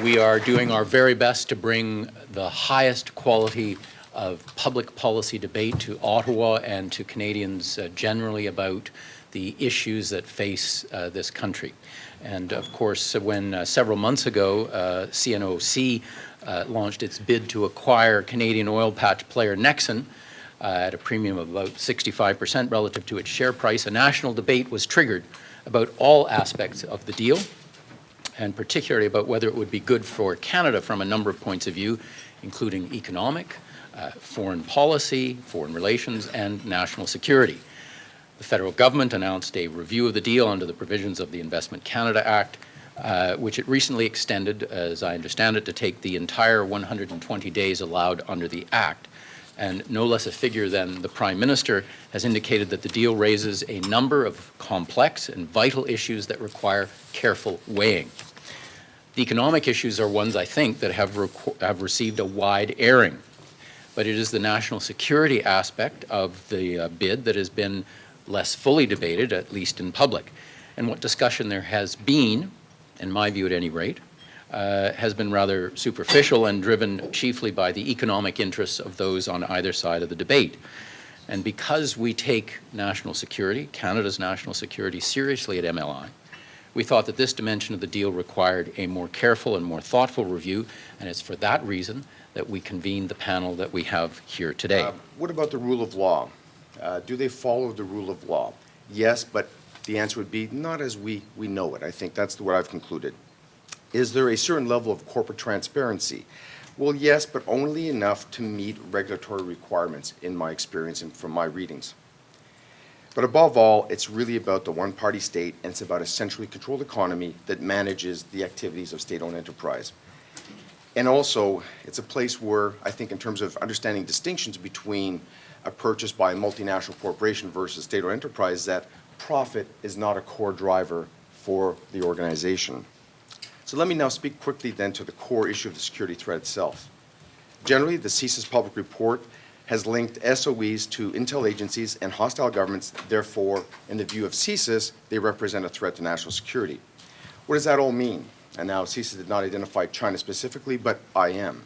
We are doing our very best to bring the highest quality of public policy debate to Ottawa and to Canadians generally about the issues that face this country. And of course, when several months ago, CNOOC launched its bid to acquire Canadian oil patch player Nexen at a premium of about 65% relative to its share price, a national debate was triggered about all aspects of the deal, and particularly about whether it would be good for Canada from a number of points of view, including economic, foreign policy, foreign relations, and national security. The federal government announced a review of the deal under the provisions of the Investment Canada Act, which it recently extended, as I understand it, to take the entire 120 days allowed under the Act. And no less a figure than the Prime Minister has indicated that the deal raises a number of complex and vital issues that require careful weighing. The economic issues are ones, I think, that have received a wide airing. But it is the national security aspect of the bid that has been less fully debated, at least in public. And what discussion there has been, in my view at any rate, has been rather superficial and driven chiefly by the economic interests of those on either side of the debate. And because we take national security, Canada's national security, seriously at MLI, we thought that this dimension of the deal required a more careful and more thoughtful review, and it's for that reason that we convened the panel that we have here today. What about the rule of law? Do they follow the rule of law? Yes, but the answer would be not as we know it. I think that's what I've concluded. Is there a certain level of corporate transparency? Well, yes, but only enough to meet regulatory requirements, in my experience and from my readings. But above all, it's really about the one-party state, and it's about a centrally controlled economy that manages the activities of state-owned enterprise. And also, it's a place where, I think in terms of understanding distinctions between a purchase by a multinational corporation versus state-owned enterprise, that profit is not a core driver for the organization. So let me now speak quickly then to the core issue of the security threat itself. Generally, the CSIS public report has linked SOEs to intel agencies and hostile governments. Therefore, in the view of CSIS, they represent a threat to national security. What does that all mean? And now CSIS did not identify China specifically, but I am.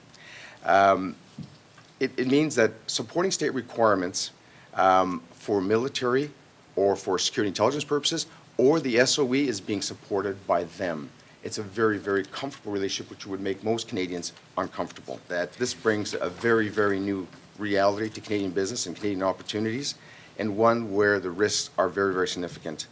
It means that supporting state requirements for military or for security intelligence purposes, or the SOE is being supported by them. It's a very, very comfortable relationship which would make most Canadians uncomfortable. That this brings a very, very new reality to Canadian business and Canadian opportunities, and one where the risks are very, very significant.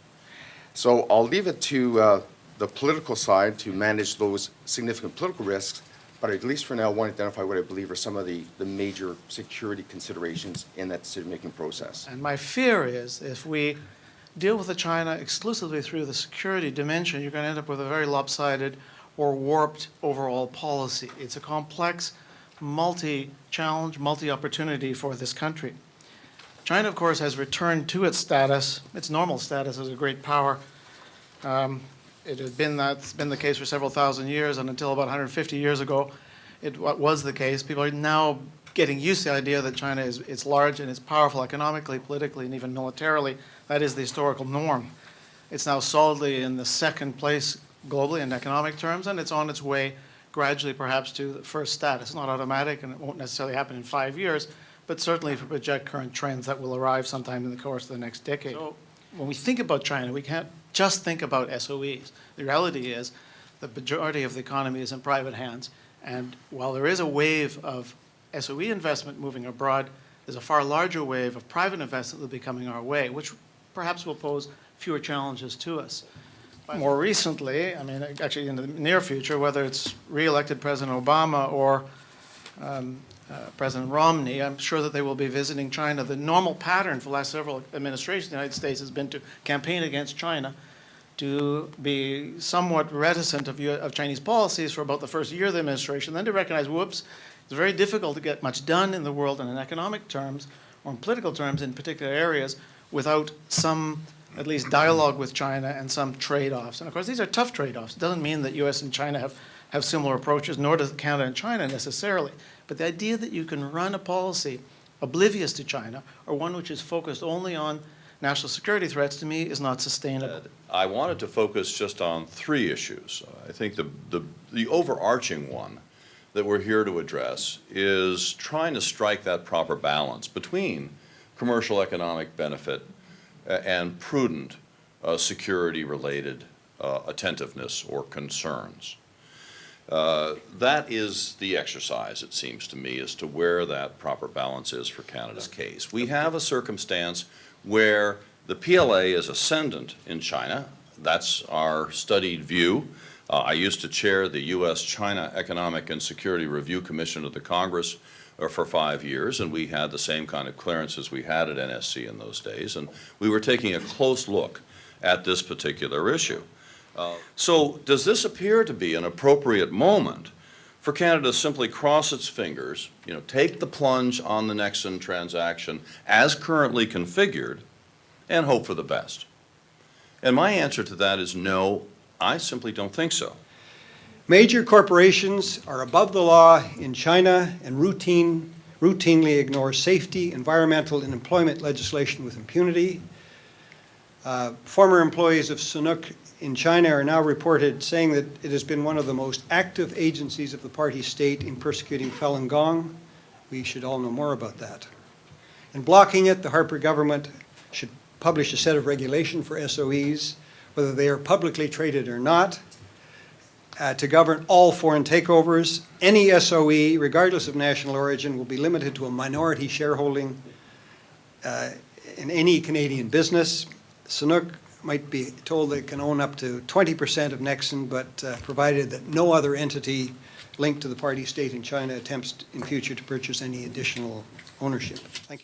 So I'll leave it to the political side to manage those significant political risks, but at least for now I want to identify what I believe are some of the major security considerations in that decision-making process. And my fear is if we deal with China exclusively through the security dimension, you're going to end up with a very lopsided or warped overall policy. It's a complex, multi-challenge, multi-opportunity for this country. China, of course, has returned to its status, its normal status as a great power. That's been the case for several thousand years, and until about 150 years ago, it was the case. People are now getting used to the idea that China is large and it's powerful economically, politically, and even militarily. That is the historical norm. It's now solidly in the second place globally in economic terms, and it's on its way gradually perhaps to the first status. It's not automatic, and it won't necessarily happen in 5 years, but certainly if we project current trends, that will arrive sometime in the course of the next decade. So when we think about China, we can't just think about SOEs. The reality is the majority of the economy is in private hands, and while there is a wave of SOE investment moving abroad, there's a far larger wave of private investment that will be coming our way, which perhaps will pose fewer challenges to us. More recently, I mean, actually in the near future, whether it's re-elected President Obama or President Romney, I'm sure that they will be visiting China. The normal pattern for the last several administrations in the United States has been to campaign against China, to be somewhat reticent of Chinese policies for about the first year of the administration, then to recognize, whoops, it's very difficult to get much done in the world in economic terms or in political terms in particular areas without some, at least, dialogue with China and some trade-offs. And of course, these are tough trade-offs. It doesn't mean that U.S. and China have similar approaches, nor does Canada and China necessarily. But the idea that you can run a policy oblivious to China, or one which is focused only on national security threats, to me, is not sustainable. I wanted to focus just on three issues. I think the overarching one that we're here to address is trying to strike that proper balance between commercial economic benefit and prudent security-related attentiveness or concerns. That is the exercise, it seems to me, as to where that proper balance is for Canada's case. We have a circumstance where the PLA is ascendant in China. That's our studied view. I used to chair the U.S.-China Economic and Security Review Commission of the Congress for 5 years, and we had the same kind of clearances we had at NSC in those days, and we were taking a close look at this particular issue. So does this appear to be an appropriate moment for Canada to simply cross its fingers, take the plunge on the Nexen transaction as currently configured and hope for the best? And my answer to that is no, I simply don't think so. Major corporations are above the law in China and routinely ignore safety, environmental, and employment legislation with impunity. Former employees of CNOOC in China are now reported saying that it has been one of the most active agencies of the party state in persecuting Falun Gong. We should all know more about that. In blocking it, the Harper government should publish a set of regulation for SOEs, whether they are publicly traded or not, to govern all foreign takeovers. Any SOE, regardless of national origin, will be limited to a minority shareholding in any Canadian business. CNOOC might be told they can own up to 20% of Nexen, but provided that no other entity linked to the party state in China attempts in future to purchase any additional ownership. Thank you.